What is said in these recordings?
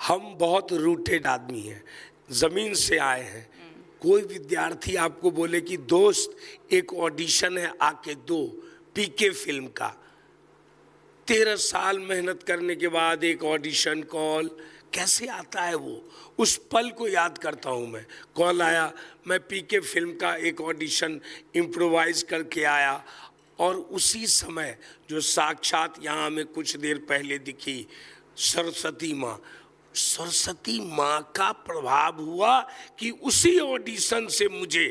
हम बहुत रूटेड आदमी हैं, ज़मीन से आए हैं। कोई विद्यार्थी आपको बोले कि दोस्त एक ऑडिशन है आके दो, पीके फिल्म का, 13 साल मेहनत करने के बाद एक ऑडिशन कॉल कैसे आता है वो, उस पल को याद करता हूँ मैं। कॉल आया, मैं पीके फिल्म का एक ऑडिशन इम्प्रोवाइज करके आया, और उसी समय जो साक्षात यहाँ हमें कुछ देर पहले दिखी सरस्वती माँ, सरस्वती माँ का प्रभाव हुआ कि उसी ऑडिशन से मुझे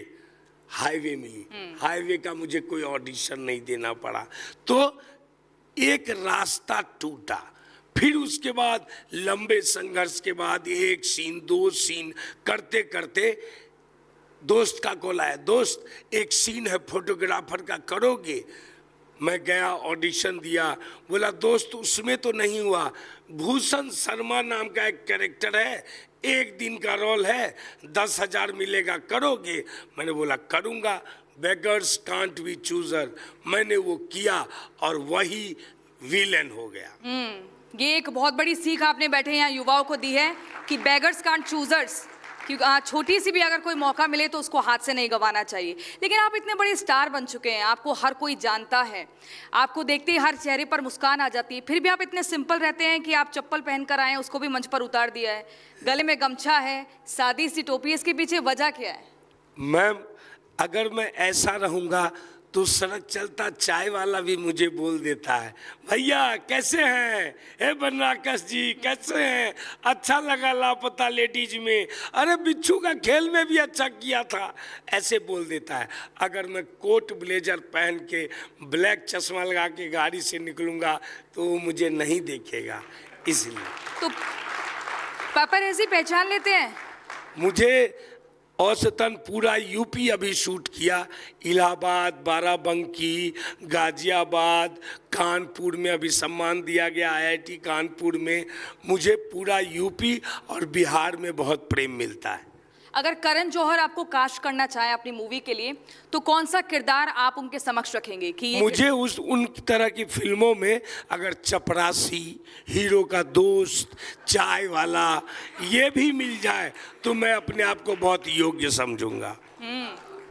हाईवे मिली। हाईवे का मुझे कोई ऑडिशन नहीं देना पड़ा, तो एक रास्ता टूटा। फिर उसके बाद लंबे संघर्ष के बाद एक सीन, दो सीन करते करते दोस्त का कॉल आया, दोस्त एक सीन है फोटोग्राफर का, करोगे? मैं गया, ऑडिशन दिया। बोला दोस्त उसमें तो नहीं हुआ, भूषण शर्मा नाम का एक कैरेक्टर है, एक दिन का रोल है, 10,000 मिलेगा, करोगे? मैंने बोला करूँगा। बेगर्स कांट बी चूजर, मैंने वो किया और वही विलेन हो गया। ये एक बहुत बड़ी सीख आपने बैठे यहाँ युवाओं को दी है कि बेगर्स कांट चूजर्स, क्योंकि छोटी सी भी अगर कोई मौका मिले तो उसको हाथ से नहीं गंवाना चाहिए। लेकिन आप इतने बड़े स्टार बन चुके हैं, आपको हर कोई जानता है, आपको देखते ही हर चेहरे पर मुस्कान आ जाती है, फिर भी आप इतने सिंपल रहते हैं कि आप चप्पल पहन कर आए, उसको भी मंच पर उतार दिया है, गले में गमछा है, सादी सी टोपी, इसके पीछे वजह क्या है? मैम, अगर मैं ऐसा रहूँगा तो सड़क चलता चाय वाला भी मुझे बोल देता है, भैया कैसे हैं, हे बनराकस जी कैसे हैं, अच्छा लगा लापता लेडीज में, अरे बिच्छू का खेल में भी अच्छा किया था, ऐसे बोल देता है। अगर मैं कोट ब्लेजर पहन के ब्लैक चश्मा लगा के गाड़ी से निकलूँगा तो वो मुझे नहीं देखेगा, इसलिए। तो पापराज़ी पहचान लेते हैं? मुझे औसतन पूरा यूपी अभी शूट किया, इलाहाबाद, बाराबंकी, गाजियाबाद, कानपुर में अभी सम्मान दिया गया आईआईटी कानपुर में। मुझे पूरा यूपी और बिहार में बहुत प्रेम मिलता है। अगर करण जौहर आपको कास्ट करना चाहे अपनी मूवी के लिए तो कौन सा किरदार आप उनके समक्ष रखेंगे कि ये मुझे उन तरह की फिल्मों में अगर चपरासी, हीरो का दोस्त, चाय वाला ये भी मिल जाए तो मैं अपने आप को बहुत योग्य समझूंगा।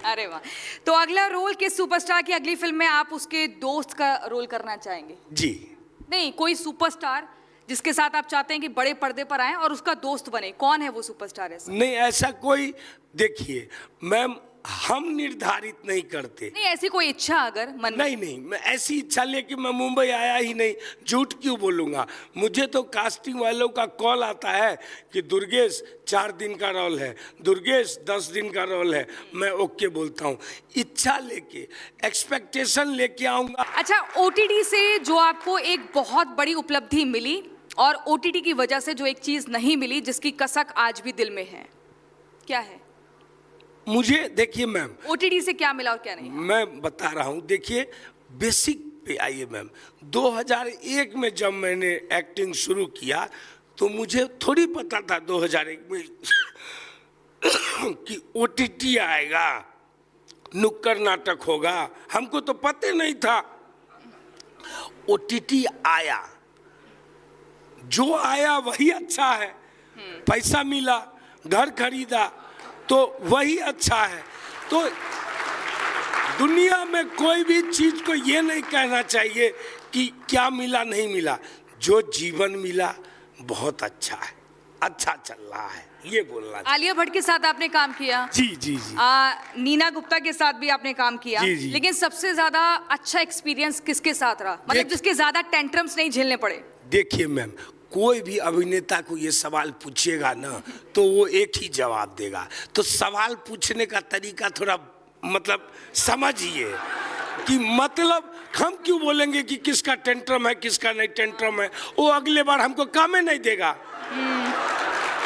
अरे वाह। तो अगला रोल किस सुपरस्टार की अगली फिल्म में आप उसके दोस्त का रोल करना चाहेंगे? जी नहीं, कोई सुपरस्टार जिसके साथ आप चाहते हैं कि बड़े पर्दे पर आए और उसका दोस्त बने, कौन है वो सुपरस्टार? ऐसा नहीं, ऐसा कोई, देखिए मैम, हम निर्धारित नहीं करते। नहीं, ऐसी कोई इच्छा अगर मन में? नहीं, मैं ऐसी इच्छा लेके मैं मुंबई आया ही नहीं, झूठ क्यों बोलूँगा। मुझे तो कास्टिंग वालों का कॉल आता है कि दुर्गेश 4 दिन का रोल है, दुर्गेश 10 दिन का रोल है, मैं ओके बोलता हूँ। इच्छा लेके, एक्सपेक्टेशन लेके आऊँगा। अच्छा, ओटीटी से जो आपको एक बहुत बड़ी उपलब्धि मिली और ओटीटी की वजह से जो एक चीज नहीं मिली जिसकी कसक आज भी दिल में है, क्या है? मुझे देखिए मैम, ओटीटी से क्या मिला और क्या नहीं? मैं बता रहा हूँ, देखिए बेसिक पे आइए मैम। 2001 में जब मैंने एक्टिंग शुरू किया तो मुझे थोड़ी पता था 2001 में कि ओटीटी आएगा, नुक्कड़ नाटक होगा, हमको तो पता नहीं था। ओटीटी आया, जो आया वही अच्छा है, पैसा मिला, घर खरीदा तो वही अच्छा है। तो दुनिया में कोई भी चीज को ये नहीं कहना चाहिए कि क्या मिला नहीं मिला, जो जीवन मिला बहुत अच्छा है, अच्छा चल रहा है, ये बोलना चाहिए। आलिया भट्ट के साथ आपने काम किया? जी जी जी। नीना गुप्ता के साथ भी आपने काम किया? जी जी। लेकिन सबसे ज्यादा अच्छा एक्सपीरियंस किसके साथ रहा, मतलब जिसके ज्यादा टेंट्रम्स नहीं झेलने पड़े? देखिए मैम, कोई भी अभिनेता को ये सवाल पूछिएगा ना तो वो एक ही जवाब देगा। तो सवाल पूछने का तरीका थोड़ा मतलब समझिए कि मतलब हम क्यों बोलेंगे कि किसका टेंट्रम है किसका नहीं टेंट्रम है, वो अगले बार हमको काम ही नहीं देगा।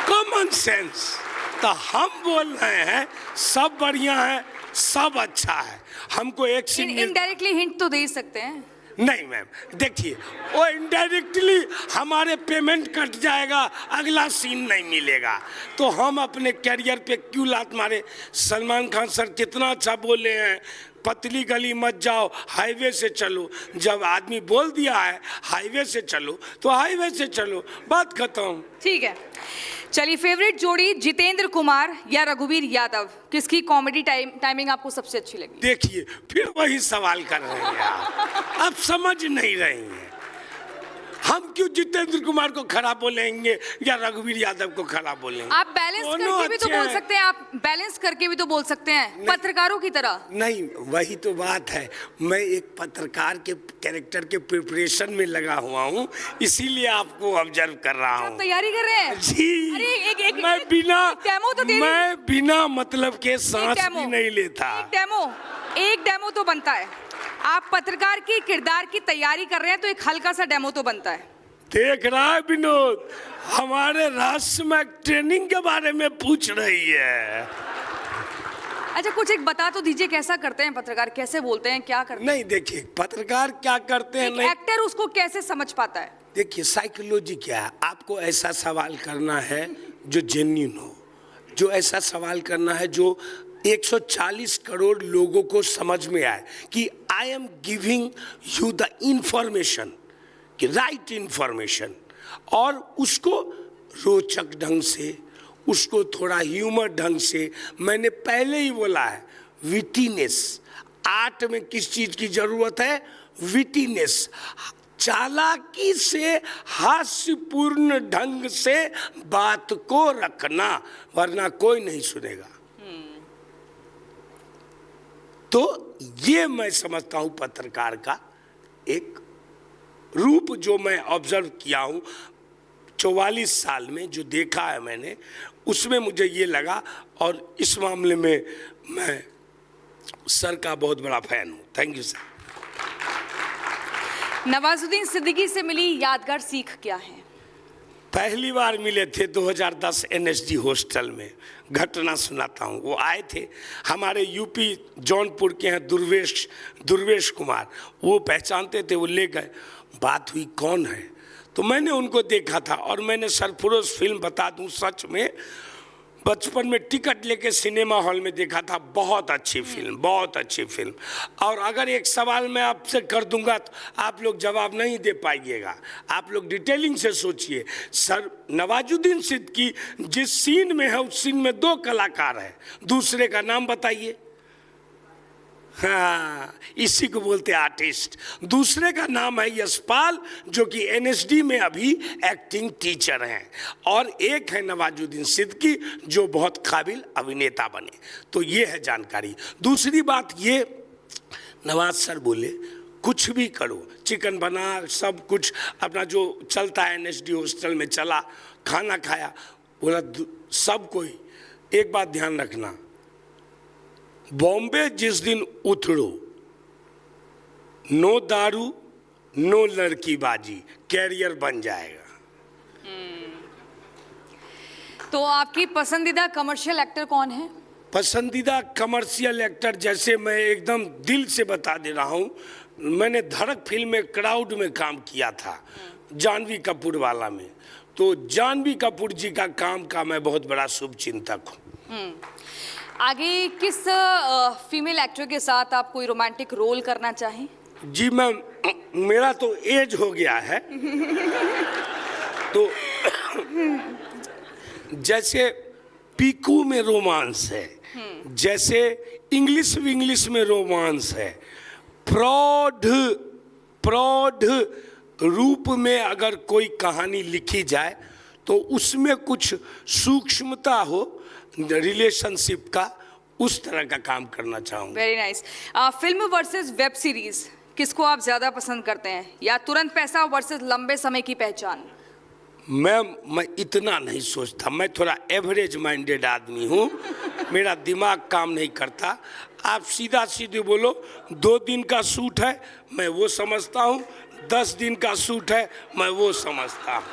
Common sense. तो हम बोल रहे हैं सब बढ़िया है, सब अच्छा है, हमको एक सीन इनडायरेक्टली हिंट तो दे ही सकते हैं। नहीं मैम, देखिए वो इनडायरेक्टली हमारे पेमेंट कट जाएगा, अगला सीन नहीं मिलेगा, तो हम अपने कैरियर पे क्यों लात मारे। सलमान खान सर कितना अच्छा बोले हैं, पतली गली मत जाओ, हाईवे से चलो। जब आदमी बोल दिया है हाईवे से चलो तो हाईवे से चलो, बात खत्म। ठीक है, चलिए फेवरेट जोड़ी जितेंद्र कुमार या रघुवीर यादव, किसकी कॉमेडी टाइमिंग आपको सबसे अच्छी लगी? देखिए फिर वही सवाल कर रहे हैं आप समझ नहीं रहे हैं। हम क्यों जितेंद्र कुमार को खराब बोलेंगे या रघुवीर यादव को खराब बोलेंगे? आप बैलेंस करके भी तो बोल सकते हैं, आप बैलेंस करके भी तो बोल सकते हैं, पत्रकारों की तरह। नहीं, वही तो बात है, मैं एक पत्रकार के कैरेक्टर के प्रिपरेशन में लगा हुआ हूँ, इसीलिए आपको ऑब्जर्व कर रहा हूँ। तैयारी कर रहे हैं जी। अरे मैं बिना मतलब के सांस भी नहीं लेता। एक डेमो तो बनता है। आप पत्रकार की किरदार की तैयारी कर रहे हैं तो एक हल्का सा डेमो तो बनता है। देख रहा है विनोद, हमारे राष्ट्र में ट्रेनिंग के बारे में पूछ रही है। अच्छा, कुछ एक बता तो दीजिए, कैसा करते हैं पत्रकार, कैसे बोलते हैं, क्या करते हैं? नहीं देखिए, पत्रकार क्या करते हैं, नहीं एक्टर उसको कैसे समझ पाता है? देखिए साइकोलॉजी क्या है, आपको ऐसा सवाल करना है जो जेन्युइन हो, जो ऐसा सवाल करना है जो 140 करोड़ लोगों को समझ में आए कि I am giving you the information, कि राइट इंफॉर्मेशन, और उसको रोचक ढंग से, उसको थोड़ा ह्यूमर ढंग से। मैंने पहले ही बोला है, विटीनेस। आर्ट में किस चीज़ की जरूरत है? विटीनेस, चालाकी से, हास्यपूर्ण ढंग से बात को रखना, वरना कोई नहीं सुनेगा। तो ये मैं समझता हूं पत्रकार का एक रूप, जो मैं ऑब्जर्व किया हूं 44 साल में, जो देखा है मैंने, उसमें मुझे ये लगा, और इस मामले में मैं सर का बहुत बड़ा फैन हूं। Thank you sir. Nawazuddin Siddiqui से मिली यादगार सीख क्या है? पहली बार मिले थे 2010 NSD हॉस्टल में। घटना सुनाता हूँ। वो आए थे, हमारे यूपी जौनपुर के हैं दुर्वेश कुमार, वो पहचानते थे, वो ले गए। बात हुई कौन है, तो मैंने उनको देखा था, और मैंने सरफरोश फिल्म, बता दूँ सच में, बचपन में टिकट लेके सिनेमा हॉल में देखा था। बहुत अच्छी फिल्म, बहुत अच्छी फिल्म। और अगर एक सवाल मैं आपसे कर दूंगा तो आप लोग जवाब नहीं दे पाइएगा, आप लोग डिटेलिंग से सोचिए। सर, नवाजुद्दीन सिद्दीकी जिस सीन में है उस सीन में 2 कलाकार हैं, दूसरे का नाम बताइए। हाँ, इसी को बोलते हैं आर्टिस्ट। दूसरे का नाम है यशपाल, जो कि NSD में अभी एक्टिंग टीचर हैं, और एक है नवाजुद्दीन सिद्दीकी, जो बहुत काबिल अभिनेता बने। तो ये है जानकारी। दूसरी बात ये, नवाज सर बोले कुछ भी करो, चिकन बना, सब कुछ अपना जो चलता है NSD हॉस्टल में चला, खाना खाया। बोला सब कोई एक बात ध्यान रखना, बॉम्बे जिस दिन उतरो, नो दारू नो लड़कीबाजी, कैरियर बन जाएगा। तो आपकी पसंदीदा कमर्शियल एक्टर कौन है? पसंदीदा कमर्शियल एक्टर, जैसे मैं एकदम दिल से बता दे रहा हूँ, मैंने धड़क फिल्म में क्राउड में काम किया था, जानवी कपूर वाला में। तो जानवी कपूर जी का काम का मैं बहुत बड़ा शुभचिंतक हूँ। आगे किस फीमेल एक्टर के साथ आप कोई रोमांटिक रोल करना चाहें? जी मेरा तो एज हो गया है, तो जैसे पीकू में रोमांस है, जैसे इंग्लिश में रोमांस है, प्रौढ़ रूप में अगर कोई कहानी लिखी जाए तो उसमें कुछ सूक्ष्मता हो रिलेशनशिप का, उस तरह का काम करना चाहूँगा। Very nice. Film versus web series, किसको आप ज्यादा पसंद करते हैं, या तुरंत पैसा वर्सेस लंबे समय की पहचान? मैं इतना नहीं सोचता, मैं थोड़ा एवरेज माइंडेड आदमी हूँ, मेरा दिमाग काम नहीं करता। आप सीधा सीधे बोलो, 2 दिन का सूट है मैं वो समझता हूँ, 10 दिन का सूट है मैं वो समझता हूँ।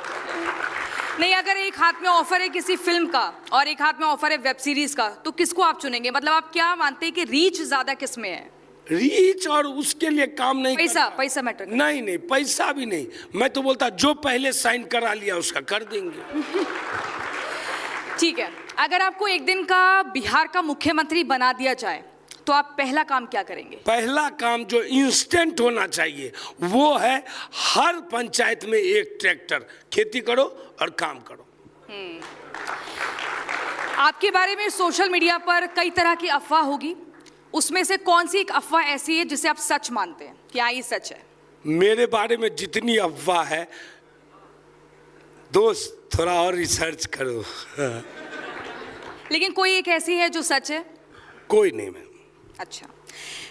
नहीं, अगर एक हाथ में ऑफर है किसी फिल्म का और एक हाथ में ऑफर है वेब सीरीज का, तो किसको आप चुनेंगे? मतलब आप क्या मानते हैं कि रीच ज्यादा किस में है? रीच और उसके लिए काम नहीं, पैसा मैटर नहीं, पैसा भी नहीं। मैं तो बोलता जो पहले साइन करा लिया उसका कर देंगे। ठीक है, अगर आपको एक दिन का बिहार का मुख्यमंत्री बना दिया जाए तो आप पहला काम क्या करेंगे? पहला काम जो इंस्टेंट होना चाहिए वो है हर पंचायत में एक ट्रैक्टर, खेती करो और काम करो। आपके बारे में सोशल मीडिया पर कई तरह की अफवाह होगी, उसमें से कौन सी एक अफवाह ऐसी है जिसे आप सच मानते हैं कि हाँ ये सच है? मेरे बारे में जितनी अफवाह है दोस्त थोड़ा और रिसर्च करो। लेकिन कोई एक ऐसी है जो सच है? कोई नहीं मैम। अच्छा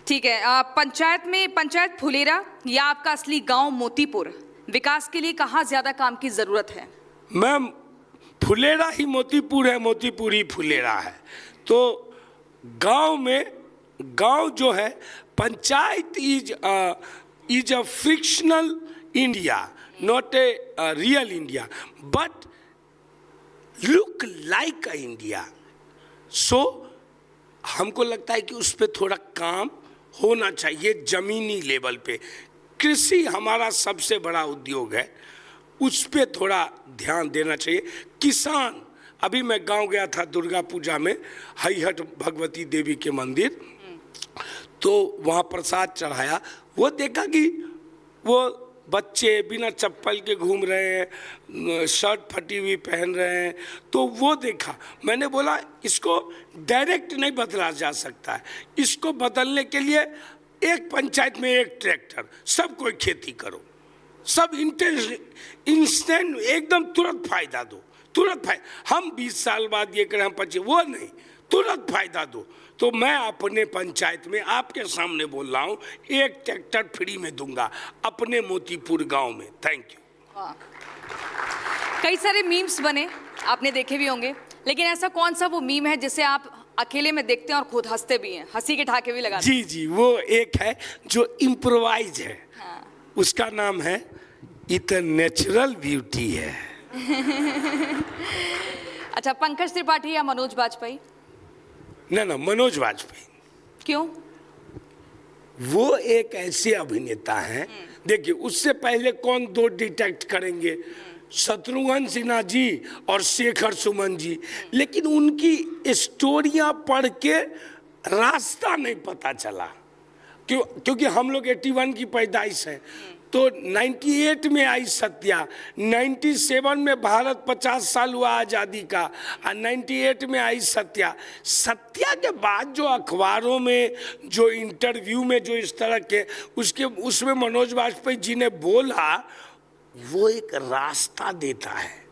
ठीक है। पंचायत फुलेरा या आपका असली गांव मोतीपुर, विकास के लिए कहाँ ज्यादा काम की जरूरत है? मैम फुलेरा ही मोतीपुर है, मोतीपुर ही फुलेरा है। तो गांव जो है, panchayat is a frictional India, not a real India, but look like a India. So हमको लगता है कि उस पर थोड़ा काम होना चाहिए जमीनी लेवल पे। कृषि हमारा सबसे बड़ा उद्योग है, उस पर थोड़ा ध्यान देना चाहिए। किसान, अभी मैं गांव गया था दुर्गा पूजा में, हरिहट भगवती देवी के मंदिर, तो वहाँ प्रसाद चढ़ाया, वो देखा कि वो बच्चे बिना चप्पल के घूम रहे हैं, शर्ट फटी हुई पहन रहे हैं, तो वो देखा। मैंने बोला इसको डायरेक्ट नहीं बदला जा सकता है, इसको बदलने के लिए एक पंचायत में एक ट्रैक्टर, सब कोई खेती करो, सब इंस्टेंट एकदम तुरंत फायदा दो, तुरंत फायदा। हम 20 साल बाद ये करें, हम 25, वो नहीं, तुरंत फायदा दो। तो मैं अपने पंचायत में आपके सामने बोल रहा हूँ, एक ट्रैक्टर फ्री में दूंगा अपने मोतीपुर गांव में। Thank you. कई सारे मीम्स बने, आपने देखे भी होंगे, लेकिन ऐसा कौन सा वो मीम है जिसे आप अकेले में देखते हैं और खुद हंसते भी हैं, हंसी के ठहाके भी लगाते हैं? जी, वो एक है जो इम्प्रोवाइज है। हाँ। उसका नाम है इट नेचुरल ब्यूटी है। अच्छा, पंकज त्रिपाठी या मनोज बाजपेयी? ना, मनोज बाजपेयी। क्यों? वो एक ऐसे अभिनेता हैं, देखिए उससे पहले कौन दो डिटेक्ट करेंगे, शत्रुघ्न सिन्हा जी और शेखर सुमन जी, लेकिन उनकी स्टोरियां पढ़ के रास्ता नहीं पता चला। क्योंकि हम लोग 81 की पैदाइश है, तो 98 में आई सत्या, 97 में भारत 50 साल हुआ आज़ादी का, और 98 में आई सत्या। सत्या के बाद जो अखबारों में, जो इंटरव्यू में जो इस तरह के उसमें मनोज वाजपेयी जी ने बोला, वो एक रास्ता देता है।